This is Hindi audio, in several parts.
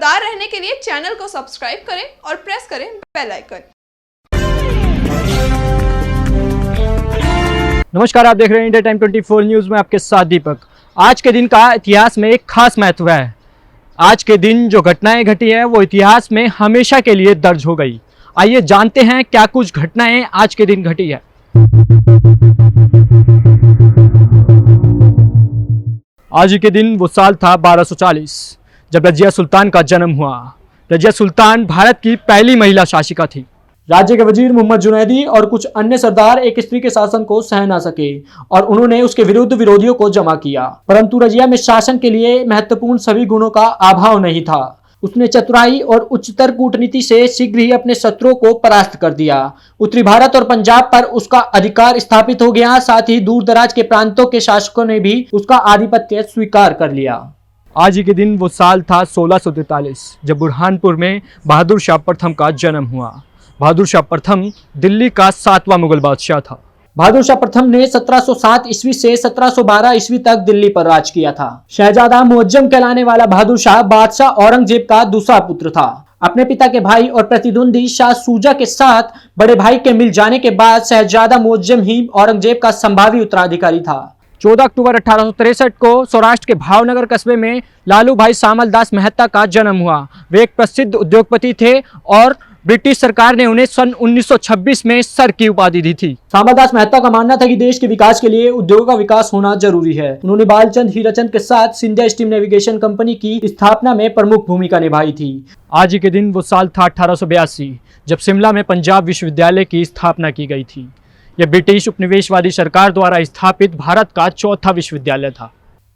लगातार रहने के लिए चैनल को सब्सक्राइब करें और प्रेस करें बेल आइकन। नमस्कार, आप देख रहे हैं इंडिया टाइम 24 न्यूज़ में आपके साथ दीपक। आज के दिन का इतिहास में एक खास महत्व है। आज के दिन जो घटनाएं घटी हैं वो इतिहास में हमेशा के लिए दर्ज हो गई। आइए जानते हैं क्या कुछ घटनाएं आज के दिन घटी है। आज के दिन वो साल था 1240 जब रजिया सुल्तान का जन्म हुआ। रजिया सुल्तान भारत की पहली महिला शासिका थी। राज्य के वजीर मोहम्मद जुनैदी और कुछ अन्य सरदार एक स्त्री के शासन को सह ना सके और उन्होंने उसके विरुद्ध विरोधियों को जमा किया, परंतु रजिया में शासन के लिए महत्वपूर्ण सभी गुणों का अभाव नहीं था। उसने चतुराई और उच्चतर कूटनीति से शीघ्र ही अपने शत्रुओं को परास्त कर दिया। उत्तरी भारत और पंजाब पर उसका अधिकार स्थापित हो गया। साथ ही दूर दराज के प्रांतों के शासकों ने भी उसका आधिपत्य स्वीकार कर लिया। आज के दिन वो साल था 1643 जब बुरहानपुर में बहादुर शाह प्रथम का जन्म हुआ। बहादुर शाह प्रथम दिल्ली का 7वां मुगल बादशाह था। बहादुर शाह प्रथम ने 1707 ईस्वी से 1712 ईस्वी तक दिल्ली पर राज किया था। शहजादा मुअज्जम कहलाने वाला बहादुर शाह बादशाह औरंगजेब का दूसरा पुत्र था। अपने पिता के भाई और प्रतिद्वंदी शाह सूजा के साथ बड़े भाई के मिल जाने के बाद शहजादा मुअज्जम ही औरंगजेब का संभावी उत्तराधिकारी था। 14 अक्टूबर 1863 को सौराष्ट्र के भावनगर कस्बे में लालू भाई सामल दास मेहता का जन्म हुआ। वे एक प्रसिद्ध उद्योगपति थे और ब्रिटिश सरकार ने उन्हें सन 1926 में सर की उपाधि दी थी। सामलदास मेहता का मानना था कि देश के विकास के लिए उद्योगों का विकास होना जरूरी है। उन्होंने बालचंद हीराचंद के साथ सिंधिया स्टीम नेविगेशन कंपनी की स्थापना में प्रमुख भूमिका निभाई थी। आज के दिन वो साल था 1882 जब शिमला में पंजाब विश्वविद्यालय की स्थापना की गई थी। यह ब्रिटिश उपनिवेशवादी सरकार द्वारा स्थापित भारत का चौथा विश्वविद्यालय था।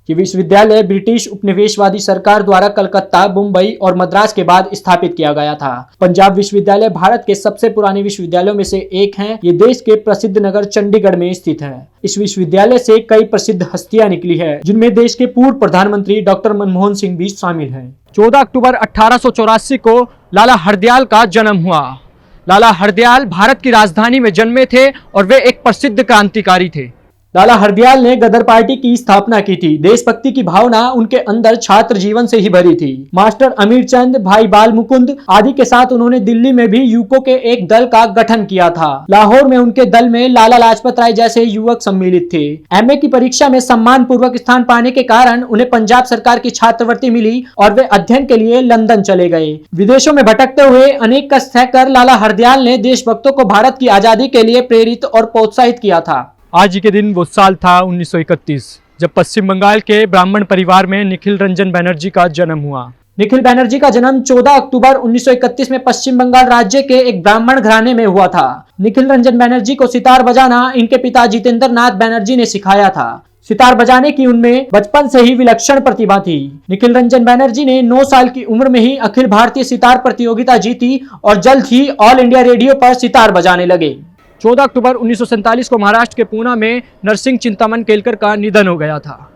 ये विश्वविद्यालय ब्रिटिश उपनिवेशवादी सरकार द्वारा कलकत्ता, मुंबई और मद्रास के बाद स्थापित किया गया था। पंजाब विश्वविद्यालय भारत के सबसे पुराने विश्वविद्यालयों में से एक है। ये देश के प्रसिद्ध नगर चंडीगढ़ में स्थित है। इस विश्वविद्यालय से कई प्रसिद्ध हस्तियां निकली है, जिनमें देश के पूर्व प्रधानमंत्री डॉक्टर मनमोहन सिंह भी शामिल हैं। 14 अक्टूबर 1884 को लाला हरदयाल का जन्म हुआ। लाला हरदयाल भारत की राजधानी में जन्मे थे और वे एक प्रसिद्ध क्रांतिकारी थे। लाला हरदयाल ने गदर पार्टी की स्थापना की थी। देशभक्ति की भावना उनके अंदर छात्र जीवन से ही भरी थी। मास्टर अमीर चंद, भाई बाल मुकुंद आदि के साथ उन्होंने दिल्ली में भी युवकों के एक दल का गठन किया था। लाहौर में उनके दल में लाला लाजपत राय जैसे युवक सम्मिलित थे। एमए की परीक्षा में सम्मान पूर्वक स्थान पाने के कारण उन्हें पंजाब सरकार की छात्रवृत्ति मिली और वे अध्ययन के लिए लंदन चले गए। विदेशों में भटकते हुए अनेक कष्ट सहकर लाला हरदयाल ने देशभक्तों को भारत की आजादी के लिए प्रेरित और प्रोत्साहित किया था। आज के दिन वो साल था 1931 जब पश्चिम बंगाल के ब्राह्मण परिवार में निखिल रंजन बनर्जी का जन्म हुआ। निखिल बनर्जी का जन्म 14 अक्टूबर 1931 में पश्चिम बंगाल राज्य के एक ब्राह्मण घराने में हुआ था। निखिल रंजन बनर्जी को सितार बजाना इनके पिता जितेंद्र नाथ बनर्जी ने सिखाया था। सितार बजाने की उनमें बचपन से ही विलक्षण प्रतिभा थी। निखिल रंजन बनर्जी ने 9 साल की उम्र में ही अखिल भारतीय सितार प्रतियोगिता जीती और जल्द ही ऑल इंडिया रेडियो पर सितार बजाने लगे। 14 अक्टूबर 1947 को महाराष्ट्र के पूना में नरसिंह चिंतामन केलकर का निधन हो गया था।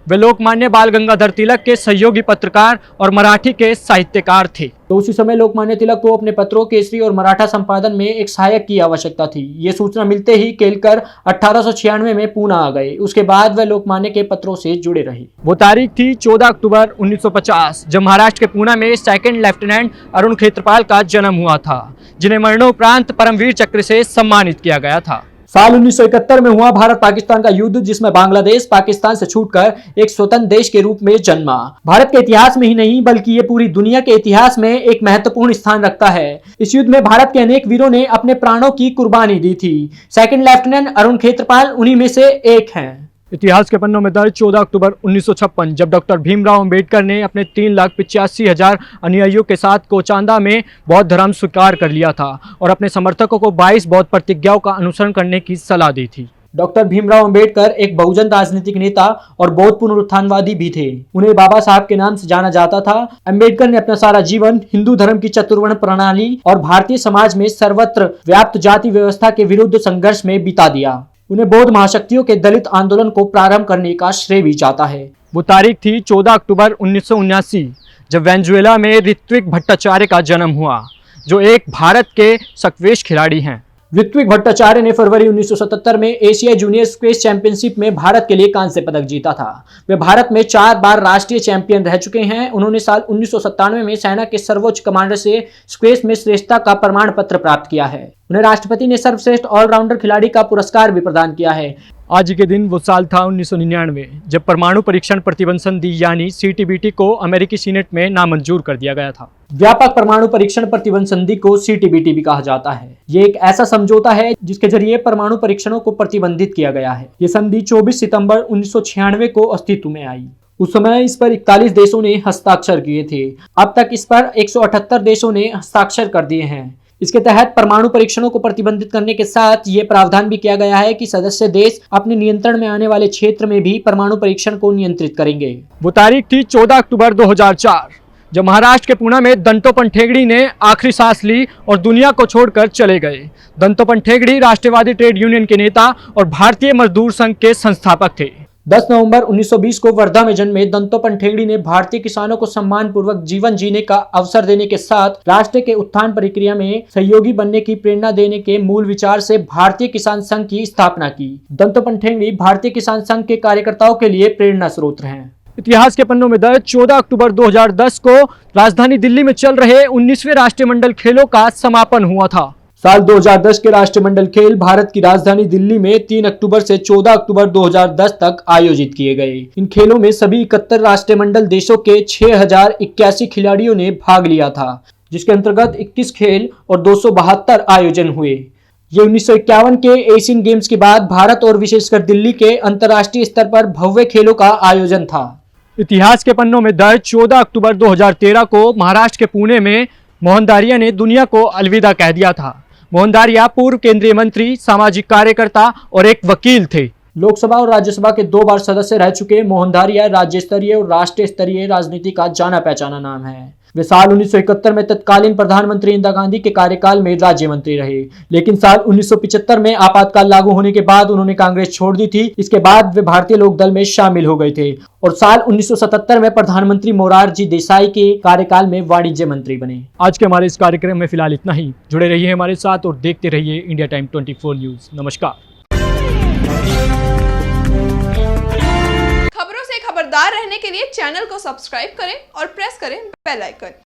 वे लोकमान्य बाल गंगाधर तिलक के सहयोगी पत्रकार और मराठी के साहित्यकार थे। तो उसी समय लोकमान्य तिलक को अपने पत्रों, केसरी और मराठा संपादन में एक सहायक की आवश्यकता थी। ये सूचना मिलते ही केलकर 1896 में पूना आ गए। उसके बाद वे लोकमान्य के पत्रों से जुड़े रहे। वो तारीख थी 14 अक्टूबर 1950 जब महाराष्ट्र के पूना में सेकंड लेफ्टिनेंट अरुण खेत्रपाल का जन्म हुआ था, जिन्हें मरणोपरांत परमवीर चक्र से सम्मानित किया गया था। साल 1971 में हुआ भारत पाकिस्तान का युद्ध, जिसमें बांग्लादेश पाकिस्तान से छूटकर एक स्वतंत्र देश के रूप में जन्मा। भारत के इतिहास में ही नहीं बल्कि ये पूरी दुनिया के इतिहास में एक महत्वपूर्ण स्थान रखता है। इस युद्ध में भारत के अनेक वीरों ने अपने प्राणों की कुर्बानी दी थी। सेकंड लेफ्टिनेंट अरुण खेत्रपाल उन्हीं में से एक हैं। इतिहास के पन्नों में दर्ज 14 अक्टूबर 1956 जब डॉक्टर भीमराव अंबेडकर ने अपने 3,85,000 अनुयायियों के साथ कोचांदा में बौद्ध धर्म स्वीकार कर लिया था और अपने समर्थकों को 22 बौद्ध प्रतिज्ञाओं का अनुसरण करने की सलाह दी थी। डॉक्टर भीमराव अंबेडकर एक बहुजन राजनीतिक नेता और बौद्ध पुनरुत्थानवादी भी थे। उन्हें बाबा साहब के नाम से जाना जाता था। अंबेडकर ने अपना सारा जीवन हिंदू धर्म की चतुर्वर्ण प्रणाली और भारतीय समाज में सर्वत्र व्याप्त जाति व्यवस्था के विरुद्ध संघर्ष में बिता दिया। उन्हें बौद्ध महाशक्तियों के दलित आंदोलन को प्रारंभ करने का श्रेय भी जाता है। वो तारीख थी 14 अक्टूबर 1979 जब वेनेजुएला में ऋत्विक भट्टाचार्य का जन्म हुआ, जो एक भारत के स्क्वैश खिलाड़ी हैं। ऋत्विक भट्टाचार्य ने फरवरी 1977 में एशियाई जूनियर स्क्वैश चैंपियनशिप में भारत के लिए कांस्य पदक जीता था। वे भारत में 4 बार राष्ट्रीय चैंपियन रह चुके हैं। उन्होंने साल 1997 में सेना के सर्वोच्च कमांडर से स्क्वैश में श्रेष्ठता का प्रमाण पत्र प्राप्त किया है। उन्हें राष्ट्रपति ने सर्वश्रेष्ठ ऑलराउंडर खिलाड़ी का पुरस्कार भी प्रदान किया है। आज के दिन वो साल था 1999 जब परमाणु परीक्षण प्रतिबंध संधि यानी CTBT को अमेरिकी सीनेट में नामंजूर कर दिया गया था। व्यापक परमाणु परीक्षण प्रतिबंध संधि को CTBT भी कहा जाता है। ये एक ऐसा समझौता है जिसके जरिए परमाणु परीक्षणों को प्रतिबंधित किया गया है। ये संधि 24 सितंबर 1996 को अस्तित्व में आई। उस समय इस पर 41 देशों ने हस्ताक्षर किए थे। अब तक इस पर 178 देशों ने हस्ताक्षर कर दिए हैं। इसके तहत परमाणु परीक्षणों को प्रतिबंधित करने के साथ ये प्रावधान भी किया गया है कि सदस्य देश अपने नियंत्रण में आने वाले क्षेत्र में भी परमाणु परीक्षण को नियंत्रित करेंगे। वो तारीख थी 14 अक्टूबर 2004 जब महाराष्ट्र के पुणे में दंतोपंत ठेंगड़ी ने आखिरी सांस ली और दुनिया को छोड़कर चले गए। दंतोपंत ठेंगड़ी राष्ट्रवादी ट्रेड यूनियन के नेता और भारतीय मजदूर संघ के संस्थापक थे। 10 नवंबर 1920 को वर्धा में जन्मे दंतोपंत ठेंगड़ी ने भारतीय किसानों को सम्मानपूर्वक जीवन जीने का अवसर देने के साथ राष्ट्र के उत्थान प्रक्रिया में सहयोगी बनने की प्रेरणा देने के मूल विचार से भारतीय किसान संघ की स्थापना की। दंतोपंत ठेंगड़ी भारतीय किसान संघ के कार्यकर्ताओं के लिए प्रेरणा स्रोत हैं। इतिहास के पन्नों में दर्ज 14 अक्टूबर 2010 को राजधानी दिल्ली में चल रहे 19वें राष्ट्रमंडल खेलों का समापन हुआ था। साल 2010 के राष्ट्रमंडल खेल भारत की राजधानी दिल्ली में 3 अक्टूबर से 14 अक्टूबर 2010 तक आयोजित किए गए। इन खेलों में सभी 71 राष्ट्रमंडल देशों के 6081 खिलाड़ियों ने भाग लिया था, जिसके अंतर्गत 21 खेल और 272 आयोजन हुए। ये 1951 के एशियन गेम्स के बाद भारत और विशेषकर दिल्ली के अंतर्राष्ट्रीय स्तर पर भव्य खेलों का आयोजन था। इतिहास के पन्नों में दर्ज 14 अक्टूबर 2013 को महाराष्ट्र के पुणे में मोहन दारिया ने दुनिया को अलविदा कह दिया था। मोहन दारिया पूर्व केंद्रीय मंत्री, सामाजिक कार्यकर्ता और एक वकील थे। लोकसभा और राज्यसभा के 2 बार सदस्य रह चुके मोहन दारिया राज्य स्तरीय और राष्ट्रीय स्तरीय राजनीति का जाना पहचाना नाम है। वे साल 1971 में तत्कालीन प्रधानमंत्री इंदिरा गांधी के कार्यकाल में राज्य मंत्री रहे, लेकिन साल 1975 में आपातकाल लागू होने के बाद उन्होंने कांग्रेस छोड़ दी थी। इसके बाद वे भारतीय लोक दल में शामिल हो गए थे और साल 1977 में प्रधानमंत्री मोरारजी देसाई के कार्यकाल में वाणिज्य मंत्री बने। आज के हमारे इस कार्यक्रम में फिलहाल इतना ही। जुड़े रहिए हमारे साथ और देखते रहिए इंडिया टाइम 24 न्यूज। नमस्कार। खबरों से खबरदार रहने के लिए चैनल को सब्सक्राइब करें और प्रेस करें बेल आइकन।